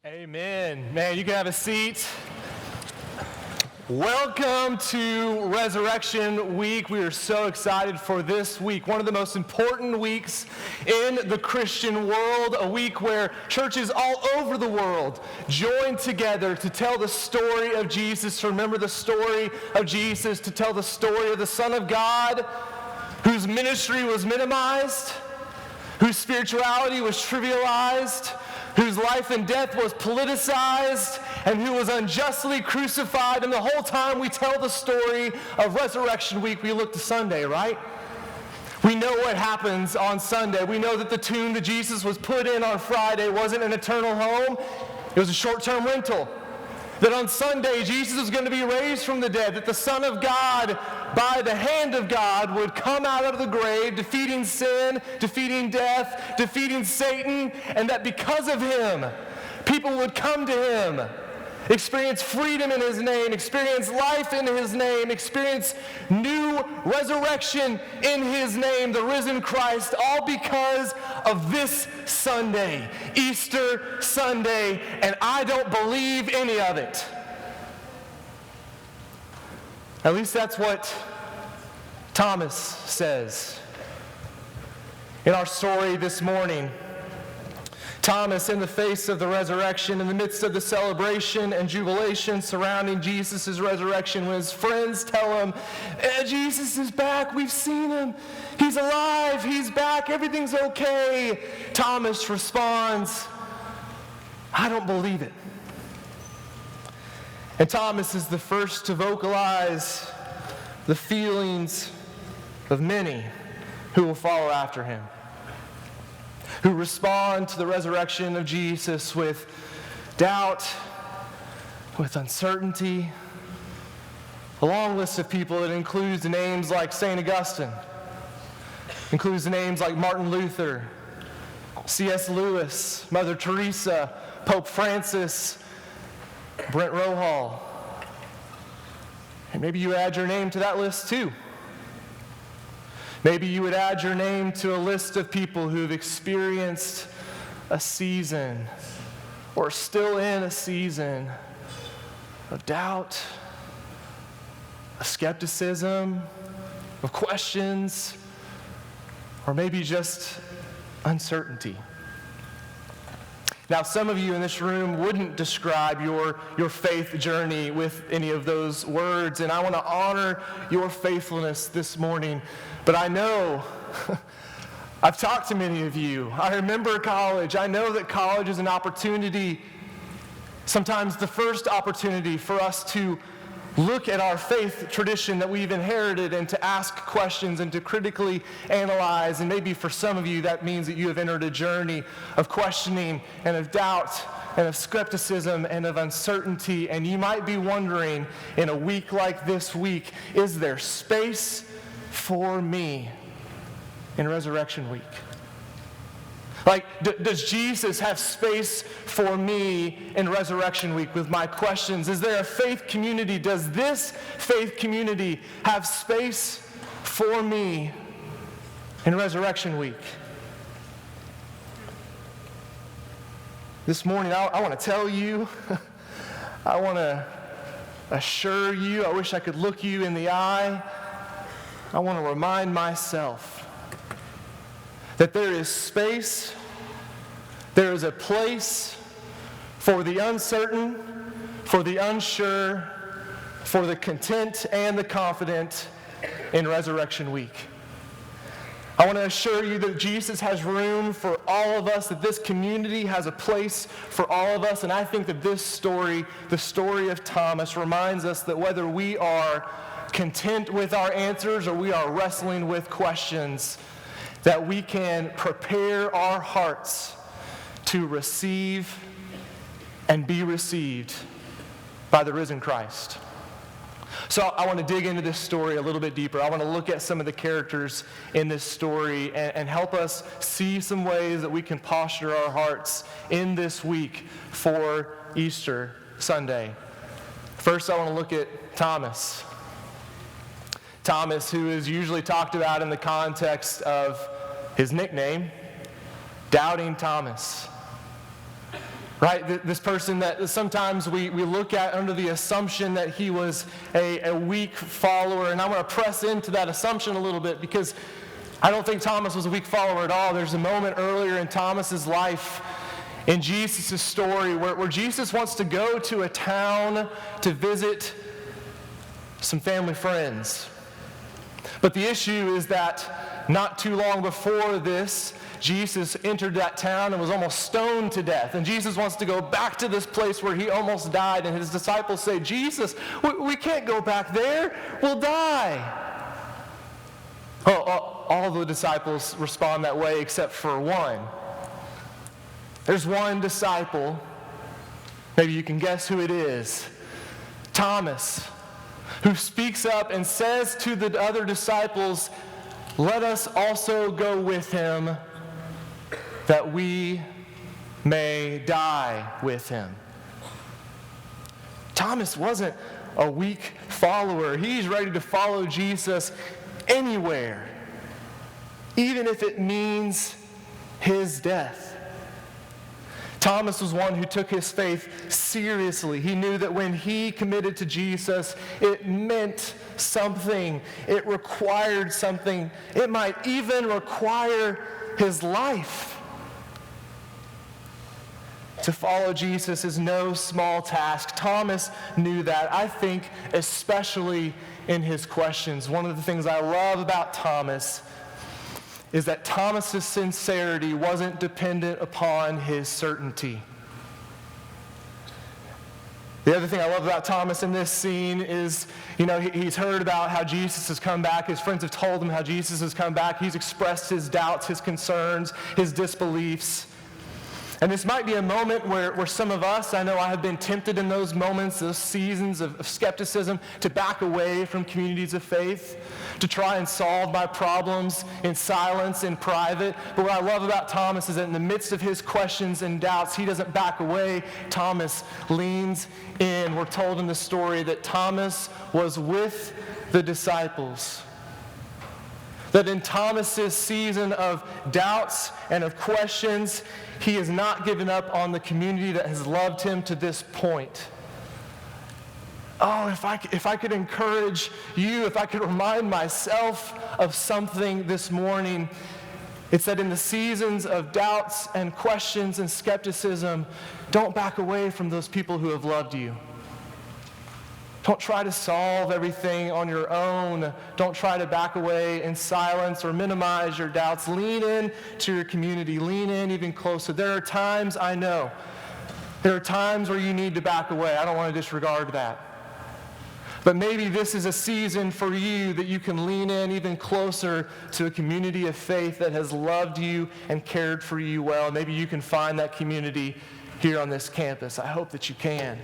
Amen. Man, you can have a seat. Welcome to Resurrection Week. We are so excited for this week, one of the most important weeks in the Christian world, a week where churches all over the world join together to tell the story of Jesus, to remember the story of Jesus, to tell the story of the Son of God, whose ministry was minimized, whose spirituality was trivialized, whose life and death was politicized, and who was unjustly crucified. And the whole time we tell the story of Resurrection Week, we look to Sunday, right? We know what happens on Sunday. We know that the tomb that Jesus was put in on Friday wasn't an eternal home. It was a short-term rental. That on Sunday, Jesus was going to be raised from the dead, that the Son of God, by the hand of God, would come out of the grave, defeating sin, defeating death, defeating Satan, and that because of him, people would come to him, experience freedom in his name, experience life in his name, experience new resurrection in his name, the risen Christ, all because of this Sunday, Easter Sunday, and I don't believe any of it. At least that's what Thomas says. In our story this morning, Thomas, in the face of the resurrection, in the midst of the celebration and jubilation surrounding Jesus' resurrection, when his friends tell him, Jesus is back, we've seen him, he's alive, he's back, everything's okay, Thomas responds, I don't believe it. And Thomas is the first to vocalize the feelings of many who will follow after him, who respond to the resurrection of Jesus with doubt, with uncertainty. A long list of people that includes names like St. Augustine, includes names like Martin Luther, C.S. Lewis, Mother Teresa, Pope Francis, Brent Roe-Hall. And maybe you add your name to that list too. Maybe you would add your name to a list of people who've experienced a season or still in a season of doubt, of skepticism, of questions, or maybe just uncertainty. Now, some of you in this room wouldn't describe your faith journey with any of those words, and I want to honor your faithfulness this morning. But I know, I've talked to many of you. I remember college. I know that college is an opportunity, sometimes the first opportunity for us to look at our faith tradition that we've inherited and to ask questions and to critically analyze. And maybe for some of you that means that you have entered a journey of questioning and of doubt and of skepticism and of uncertainty. And you might be wondering in a week like this week, is there space for me in Resurrection Week? Like, does Jesus have space for me in Resurrection Week with my questions? Is there a faith community? Does this faith community have space for me in Resurrection Week? This morning, I want to tell you, I want to assure you, I wish I could look you in the eye. I want to remind myself that there is space, there is a place for the uncertain, for the unsure, for the content and the confident in Resurrection Week. I want to assure you that Jesus has room for all of us, that this community has a place for all of us, and I think that this story, the story of Thomas, reminds us that whether we are content with our answers or we are wrestling with questions, that we can prepare our hearts to receive and be received by the risen Christ. So I want to dig into this story a little bit deeper. I want to look at some of the characters in this story and help us see some ways that we can posture our hearts in this week for Easter Sunday. First, I want to look at Thomas. Thomas, who is usually talked about in the context of his nickname, Doubting Thomas. right? This person that sometimes we look at under the assumption that he was a weak follower. And I'm going to press into that assumption a little bit because I don't think Thomas was a weak follower at all. There's a moment earlier in Thomas's life, in Jesus' story, where Jesus wants to go to a town to visit some family friends. But the issue is that not too long before this, Jesus entered that town and was almost stoned to death. And Jesus wants to go back to this place where he almost died. And his disciples say, Jesus, we can't go back there. We'll die. All the disciples respond that way except for one. There's one disciple, maybe you can guess who it is, Thomas, who speaks up and says to the other disciples, let us also go with him that we may die with him. Thomas wasn't a weak follower. He's ready to follow Jesus anywhere, even if it means his death. Thomas was one who took his faith seriously. He knew that when he committed to Jesus, it meant something. It required something. It might even require his life. To follow Jesus is no small task. Thomas knew that. I think especially in his questions. One of the things I love about Thomas is that Thomas's sincerity wasn't dependent upon his certainty. The other thing I love about Thomas in this scene is, he's heard about how Jesus has come back. His friends have told him how Jesus has come back. He's expressed his doubts, his concerns, his disbeliefs. And this might be a moment where some of us, I know I have been tempted in those moments, those seasons of skepticism, to back away from communities of faith, to try and solve my problems in silence, in private. But what I love about Thomas is that in the midst of his questions and doubts, he doesn't back away. Thomas leans in. We're told in the story that Thomas was with the disciples. That in Thomas's season of doubts and of questions, he has not given up on the community that has loved him to this point. Oh, if I could encourage you, if I could remind myself of something this morning, it's that in the seasons of doubts and questions and skepticism, don't back away from those people who have loved you. Don't try to solve everything on your own. Don't try to back away in silence or minimize your doubts. Lean in to your community. Lean in even closer. There are times, I know, there are times where you need to back away. I don't want to disregard that. But maybe this is a season for you that you can lean in even closer to a community of faith that has loved you and cared for you well. Maybe you can find that community here on this campus. I hope that you can.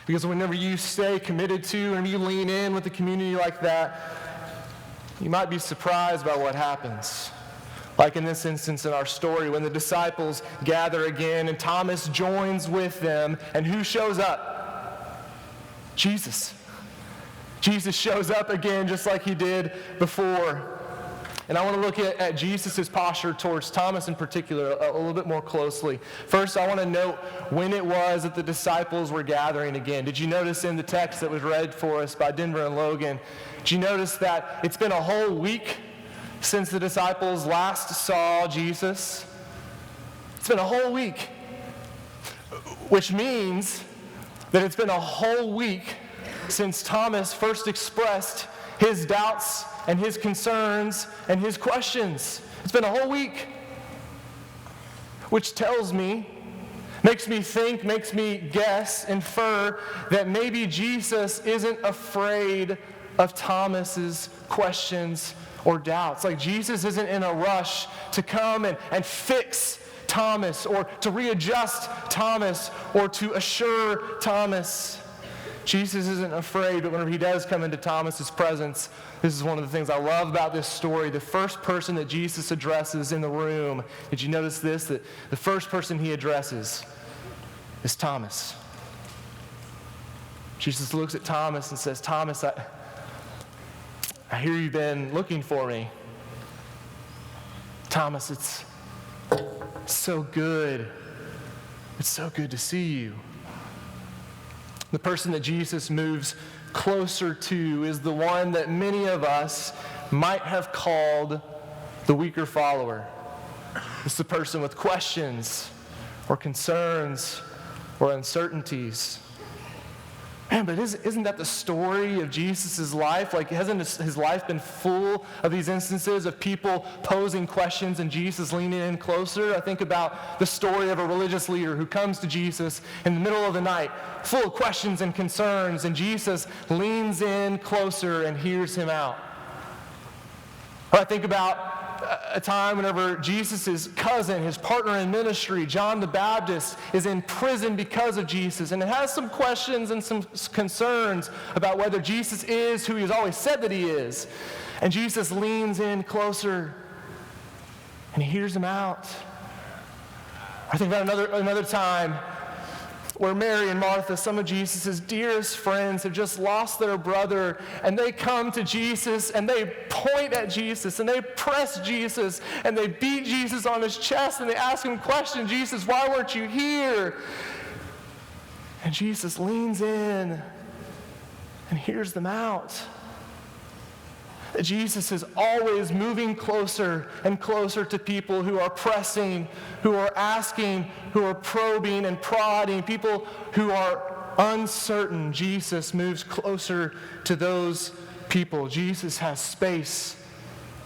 Because whenever you stay committed to and you lean in with a community like that, you might be surprised by what happens. Like in this instance in our story, when the disciples gather again and Thomas joins with them, and who shows up? Jesus. Jesus shows up again just like he did before. And I want to look at Jesus' posture towards Thomas in particular a little bit more closely. First, I want to note when it was that the disciples were gathering again. Did you notice in the text that was read for us by Denver and Logan, did you notice that it's been a whole week since the disciples last saw Jesus? It's been a whole week, which means that it's been a whole week since Thomas first expressed his doubts and his concerns and his questions. It's been a whole week, which tells me, makes me think, makes me guess, infer that maybe Jesus isn't afraid of Thomas's questions or doubts. Like Jesus isn't in a rush to come and fix Thomas or to readjust Thomas or to assure Thomas. Jesus isn't afraid, but whenever he does come into Thomas's presence, this is one of the things I love about this story. The first person that Jesus addresses in the room, did you notice this? That the first person he addresses is Thomas. Jesus looks at Thomas and says, Thomas, I hear you've been looking for me. Thomas, it's so good It's so good to see you. The person that Jesus moves closer to is the one that many of us might have called the weaker follower. It's the person with questions or concerns or uncertainties. Man, but isn't that the story of Jesus' life? Like, hasn't his life been full of these instances of people posing questions and Jesus leaning in closer? I think about the story of a religious leader who comes to Jesus in the middle of the night, full of questions and concerns, and Jesus leans in closer and hears him out. Or I think about a time whenever Jesus' cousin, his partner in ministry, John the Baptist, is in prison because of Jesus, and it has some questions and some concerns about whether Jesus is who he's always said that he is. And Jesus leans in closer and he hears him out. I think about another time where Mary and Martha, some of Jesus' dearest friends, have just lost their brother, and they come to Jesus and they point at Jesus and they press Jesus and they beat Jesus on his chest and they ask him questions. Jesus, why weren't you here? And Jesus leans in and hears them out. Jesus is always moving closer and closer to people who are pressing, who are asking, who are probing and prodding, people who are uncertain. Jesus moves closer to those people. Jesus has space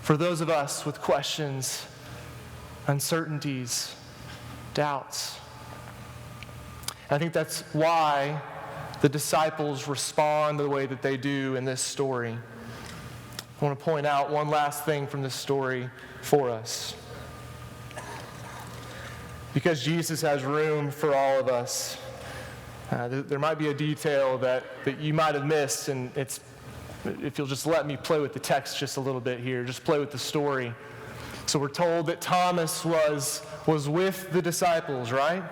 for those of us with questions, uncertainties, doubts. I think that's why the disciples respond the way that they do in this story. I want to point out one last thing from this story for us. Because Jesus has room for all of us, there might be a detail that you might have missed, and it's, if you'll just let me play with the text just a little bit here, just play with the story. So we're told that Thomas was with the disciples, right?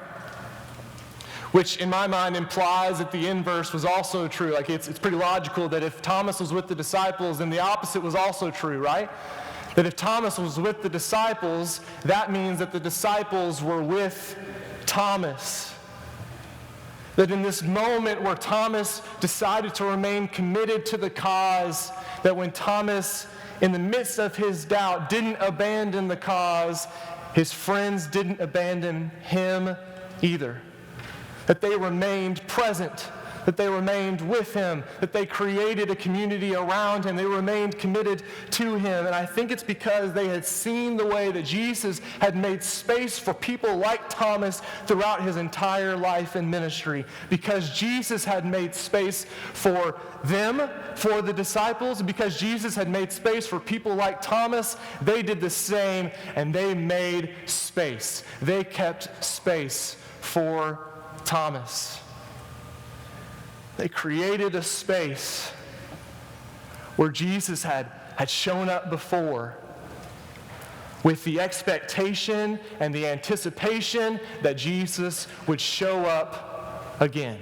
Which in my mind implies that the inverse was also true. Like it's pretty logical that if Thomas was with the disciples, then the opposite was also true, right? That if Thomas was with the disciples, that means that the disciples were with Thomas. That in this moment where Thomas decided to remain committed to the cause, that when Thomas, in the midst of his doubt, didn't abandon the cause, his friends didn't abandon him either. That they remained present, that they remained with him, that they created a community around him, they remained committed to him. And I think it's because they had seen the way that Jesus had made space for people like Thomas throughout his entire life and ministry. Because Jesus had made space for them, for the disciples, because Jesus had made space for people like Thomas, they did the same, and they made space. They kept space for Thomas. They created a space where Jesus had shown up before with the expectation and the anticipation that Jesus would show up again.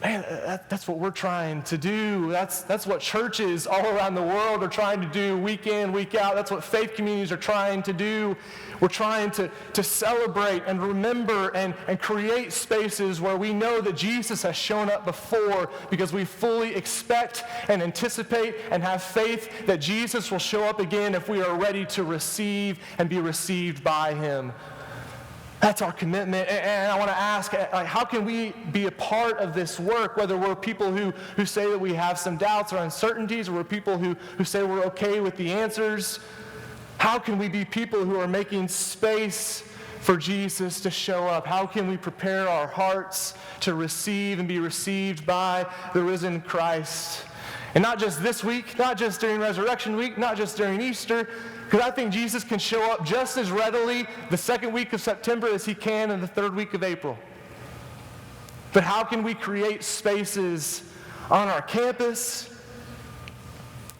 Man, that's what we're trying to do. That's what churches all around the world are trying to do week in, week out. That's what faith communities are trying to do. We're trying to celebrate and remember and create spaces where we know that Jesus has shown up before, because we fully expect and anticipate and have faith that Jesus will show up again if we are ready to receive and be received by him. That's our commitment. And I want to ask, how can we be a part of this work, whether we're people who say that we have some doubts or uncertainties, or we're people who say we're okay with the answers? How can we be people who are making space for Jesus to show up? How can we prepare our hearts to receive and be received by the risen Christ? And not just this week, not just during Resurrection Week, not just during Easter, because I think Jesus can show up just as readily the second week of September as he can in the third week of April. But how can we create spaces on our campus,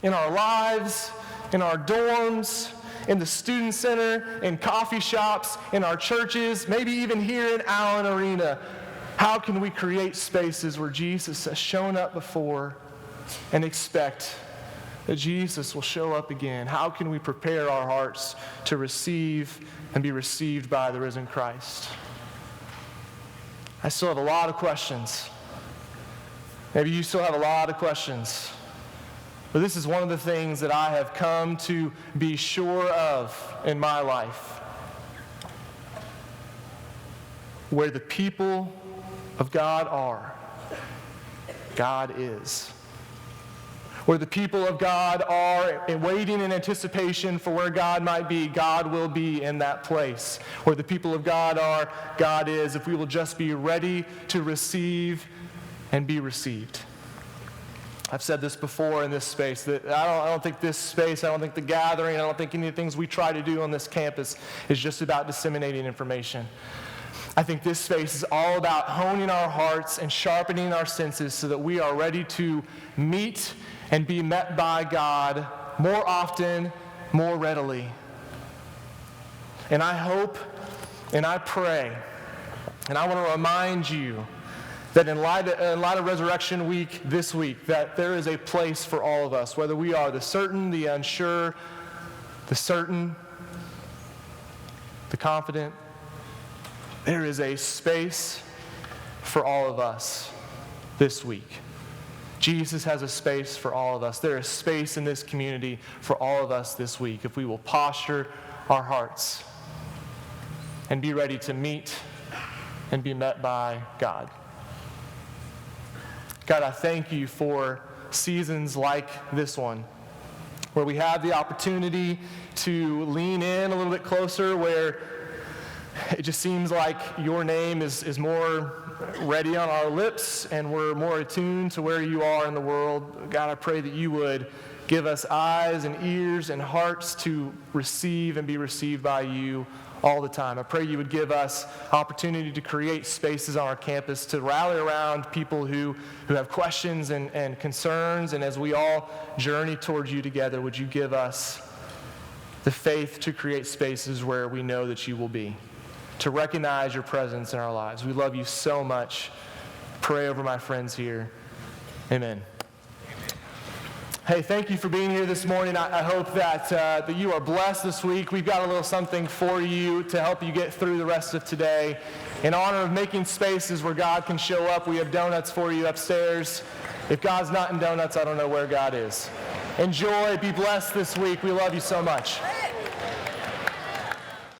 in our lives, in our dorms, in the student center, in coffee shops, in our churches, maybe even here in Allen Arena? How can we create spaces where Jesus has shown up before and expect that Jesus will show up again? How can we prepare our hearts to receive and be received by the risen Christ? I still have a lot of questions. Maybe you still have a lot of questions. But this is one of the things that I have come to be sure of in my life. Where the people of God are, God is. Where the people of God are waiting in anticipation for where God might be, God will be in that place. Where the people of God are, God is, if we will just be ready to receive and be received. I've said this before in this space, that I don't think this space, I don't think the gathering, I don't think any of the things we try to do on this campus is just about disseminating information. I think this space is all about honing our hearts and sharpening our senses so that we are ready to meet and be met by God more often, more readily. And I hope and I pray, and I want to remind you that in light of Resurrection Week this week, that there is a place for all of us, whether we are the certain, the unsure, the certain, the confident. There is a space for all of us this week. Jesus has a space for all of us. There is space in this community for all of us this week if we will posture our hearts and be ready to meet and be met by God. God, I thank you for seasons like this one, where we have the opportunity to lean in a little bit closer, where it just seems like your name is more ready on our lips and we're more attuned to where you are in the world. God, I pray that you would give us eyes and ears and hearts to receive and be received by you all the time. I pray you would give us opportunity to create spaces on our campus to rally around people who have questions and concerns. And as we all journey towards you together, would you give us the faith to create spaces where we know that you will be, to recognize your presence in our lives. We love you so much. Pray over my friends here. Amen. Hey, thank you for being here this morning. I hope that you are blessed this week. We've got a little something for you to help you get through the rest of today. In honor of making spaces where God can show up, we have donuts for you upstairs. If God's not in donuts, I don't know where God is. Enjoy. Be blessed this week. We love you so much.